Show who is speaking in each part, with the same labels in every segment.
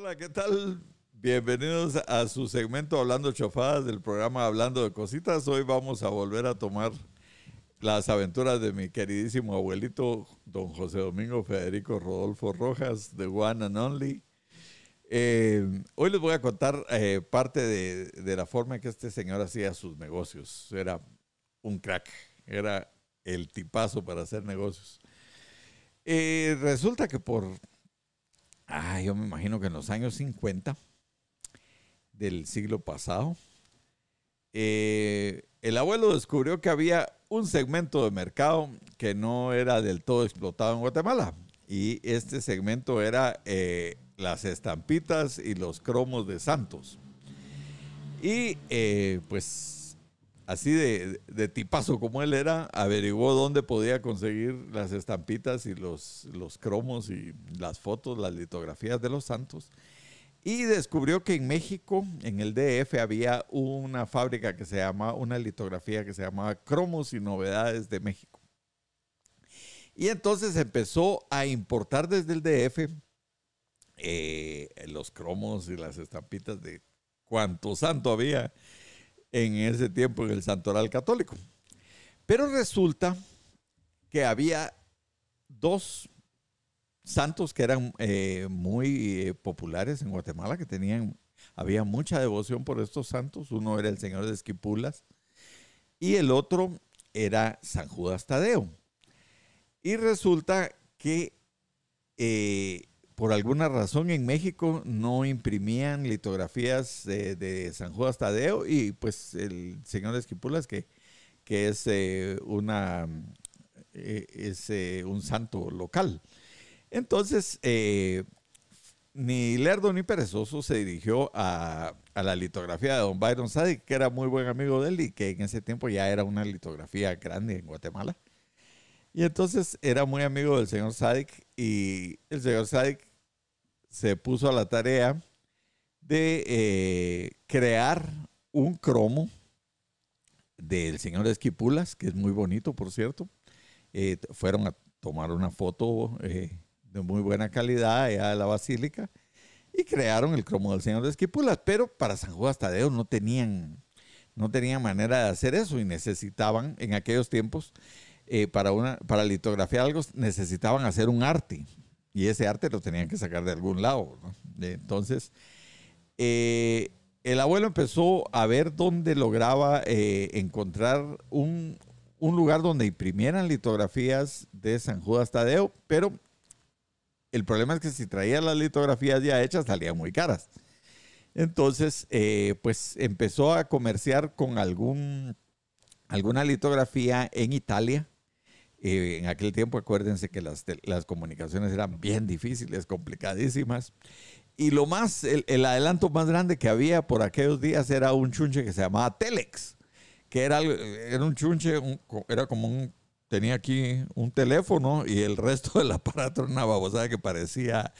Speaker 1: Hola, ¿qué tal? Bienvenidos a su segmento Hablando Chofadas del programa Hablando de Cositas. Hoy vamos a volver a tomar las aventuras de mi queridísimo abuelito, don José Domingo Federico Rodolfo Rojas, The One and Only. Hoy les voy a contar parte de la forma en que este señor hacía sus negocios. Era un crack, era el tipazo para hacer negocios. Resulta que yo me imagino que en los años 50 del siglo pasado, el abuelo descubrió que había un segmento de mercado que no era del todo explotado en Guatemala. Y este segmento era las estampitas y los cromos de santos. Y pues así de tipazo como él era, averiguó dónde podía conseguir las estampitas y los cromos y las fotos, las litografías de los santos. Y descubrió que en México, en el DF, había una fábrica que se llamaba, una litografía que se llamaba Cromos y Novedades de México. Y entonces empezó a importar desde el DF los cromos y las estampitas de cuánto santo había en ese tiempo en el Santoral Católico. Pero resulta que había dos santos que eran muy populares en Guatemala, había mucha devoción por estos santos. Uno era el Señor de Esquipulas y el otro era San Judas Tadeo. Y resulta que por alguna razón en México no imprimían litografías de San Judas Tadeo y pues el Señor de Esquipulas que es un santo local. Entonces, ni lerdo ni perezoso se dirigió a la litografía de don Byron Sadik, que era muy buen amigo de él y que en ese tiempo ya era una litografía grande en Guatemala. Y entonces era muy amigo del señor Sadik y el señor Sadik se puso a la tarea de crear un cromo del señor de Esquipulas, que es muy bonito, por cierto. Fueron a tomar una foto de muy buena calidad allá de la basílica y crearon el cromo del señor de Esquipulas, pero para San Judas Tadeo no tenían manera de hacer eso y necesitaban en aquellos tiempos para litografiar algo necesitaban hacer un arte y ese arte lo tenían que sacar de algún lado, ¿no? Entonces el abuelo empezó a ver dónde lograba encontrar un lugar donde imprimieran litografías de San Judas Tadeo, pero el problema es que si traía las litografías ya hechas salían muy caras. Entonces, pues empezó a comerciar con alguna litografía en Italia. En aquel tiempo, acuérdense que las comunicaciones eran bien difíciles, complicadísimas. Y el adelanto más grande que había por aquellos días era un chunche que se llamaba Telex, que era un chunche, tenía aquí un teléfono y el resto del aparato era una babosada que parecía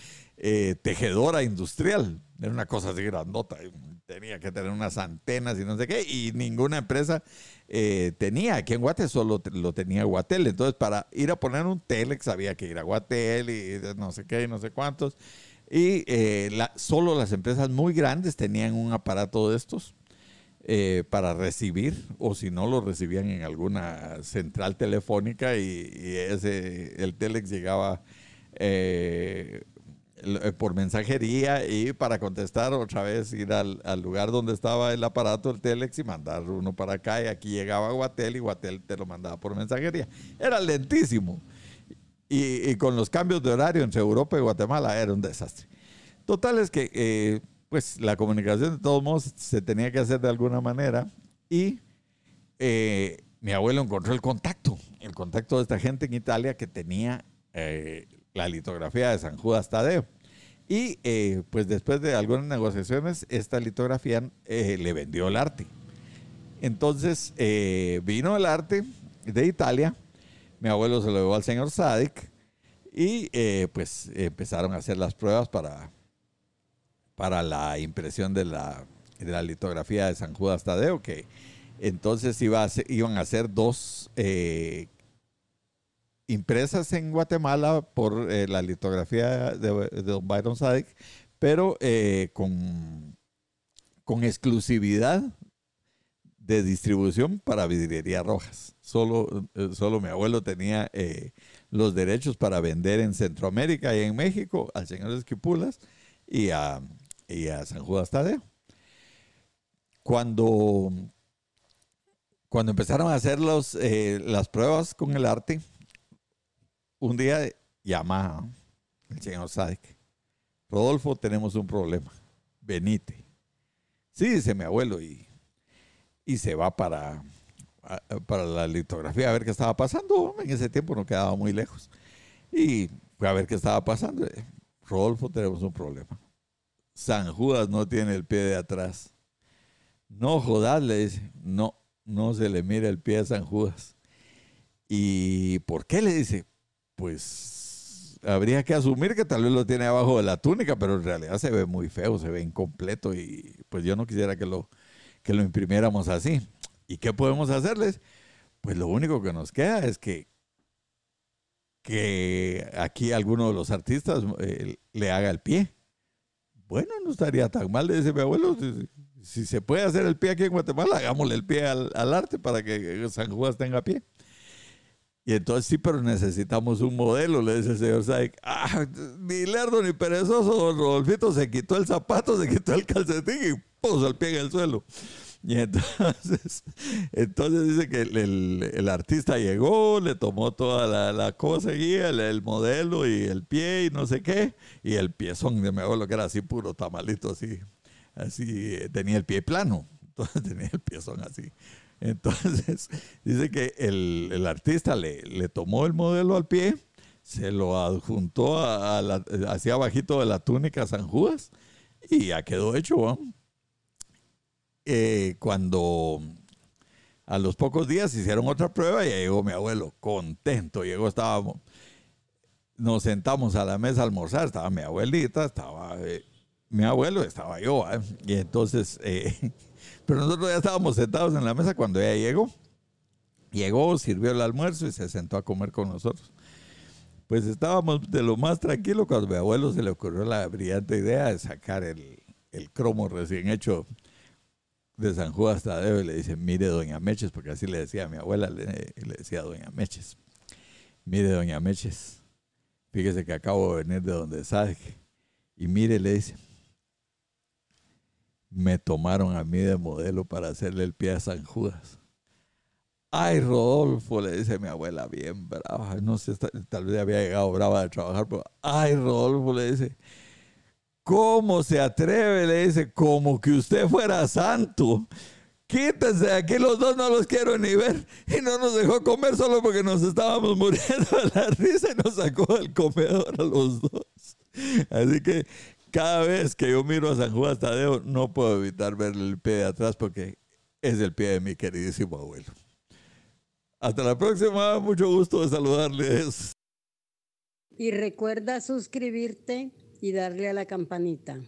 Speaker 1: tejedora industrial. Era una cosa así grandota. Tenía que tener unas antenas y no sé qué. Y ninguna empresa tenía. Aquí en Guate solo lo tenía Guatel. Entonces, para ir a poner un Telex había que ir a Guatel y no sé qué y no sé cuántos. Y solo las empresas muy grandes tenían un aparato de estos. Para recibir, o si no lo recibían en alguna central telefónica y el telex llegaba por mensajería y para contestar otra vez ir al lugar donde estaba el aparato, el telex, y mandar uno para acá y aquí llegaba a Guatel y Guatel te lo mandaba por mensajería. Era lentísimo y con los cambios de horario entre Europa y Guatemala era un desastre. Total es que pues la comunicación de todos modos se tenía que hacer de alguna manera y mi abuelo encontró el contacto de esta gente en Italia que tenía la litografía de San Judas Tadeo. Y pues después de algunas negociaciones, esta litografía le vendió el arte. Entonces vino el arte de Italia, mi abuelo se lo llevó al señor Sadik y pues empezaron a hacer las pruebas para la impresión de la litografía de San Judas Tadeo, que entonces iban a ser dos impresas en Guatemala por la litografía de don Byron Sadik, pero con exclusividad de distribución para Vidriería Rojas. Solo mi abuelo tenía los derechos para vender en Centroamérica y en México al señor Esquipulas y a San Judas Tadeo. Cuando empezaron a hacer las pruebas con el arte, un día llama el señor Sadek: Rodolfo, tenemos un problema, venite. Sí, dice mi abuelo, y se va para la litografía a ver qué estaba pasando. En ese tiempo no quedaba muy lejos. Y fue a ver qué estaba pasando. Rodolfo, tenemos un problema. San Judas no tiene el pie de atrás. No jodas, le dice. No se le mira el pie a San Judas. ¿Y por qué? Le dice. Pues habría que asumir que tal vez lo tiene abajo de la túnica, pero en realidad se ve muy feo, se ve incompleto, y pues yo no quisiera que lo imprimiéramos así. ¿Y qué podemos hacerles? Pues lo único que nos queda es que aquí alguno de los artistas le haga el pie. Bueno, no estaría tan mal, le dice mi abuelo. Si se puede hacer el pie aquí en Guatemala, hagámosle el pie al arte para que San Judas tenga pie. Y entonces sí, pero necesitamos un modelo, le dice el señor Sadek. Ni lerdo ni perezoso, don Rodolfito se quitó el zapato, se quitó el calcetín y puso el pie en el suelo. Y entonces dice que el artista llegó, le tomó toda la cosa, guía, el modelo y el pie y no sé qué, y el piezón de mi abuelo, que era así puro tamalito, así tenía el pie plano, entonces tenía el piezón así. Entonces dice que el artista le tomó el modelo al pie, se lo adjuntó hacia abajito de la túnica a San Judas y ya quedó hecho, ¿no? Cuando a los pocos días hicieron otra prueba y llegó mi abuelo contento. Nos sentamos a la mesa a almorzar, estaba mi abuelita, estaba mi abuelo, estaba yo, y entonces pero nosotros ya estábamos sentados en la mesa cuando ella llegó, sirvió el almuerzo y se sentó a comer con nosotros. Pues estábamos de lo más tranquilo cuando a mi abuelo se le ocurrió la brillante idea de sacar el cromo recién hecho de San Judas Tadeo y le dice: mire, doña Meches, porque así le decía a mi abuela, le decía doña Meches: mire, doña Meches, fíjese que acabo de venir de donde Sadek, y mire, le dice, me tomaron a mí de modelo para hacerle el pie a San Judas. Ay, Rodolfo, le dice mi abuela, bien brava, no sé, tal vez había llegado brava de trabajar, pero ay, Rodolfo, le dice, ¿cómo se atreve? Le dice, como que usted fuera santo. Quítense de aquí, los dos no los quiero ni ver. Y no nos dejó comer solo porque nos estábamos muriendo de la risa y nos sacó del comedor a los dos. Así que cada vez que yo miro a San Judas Tadeo no puedo evitar verle el pie de atrás porque es el pie de mi queridísimo abuelo. Hasta la próxima, mucho gusto de saludarles.
Speaker 2: Y recuerda suscribirte y darle a la campanita.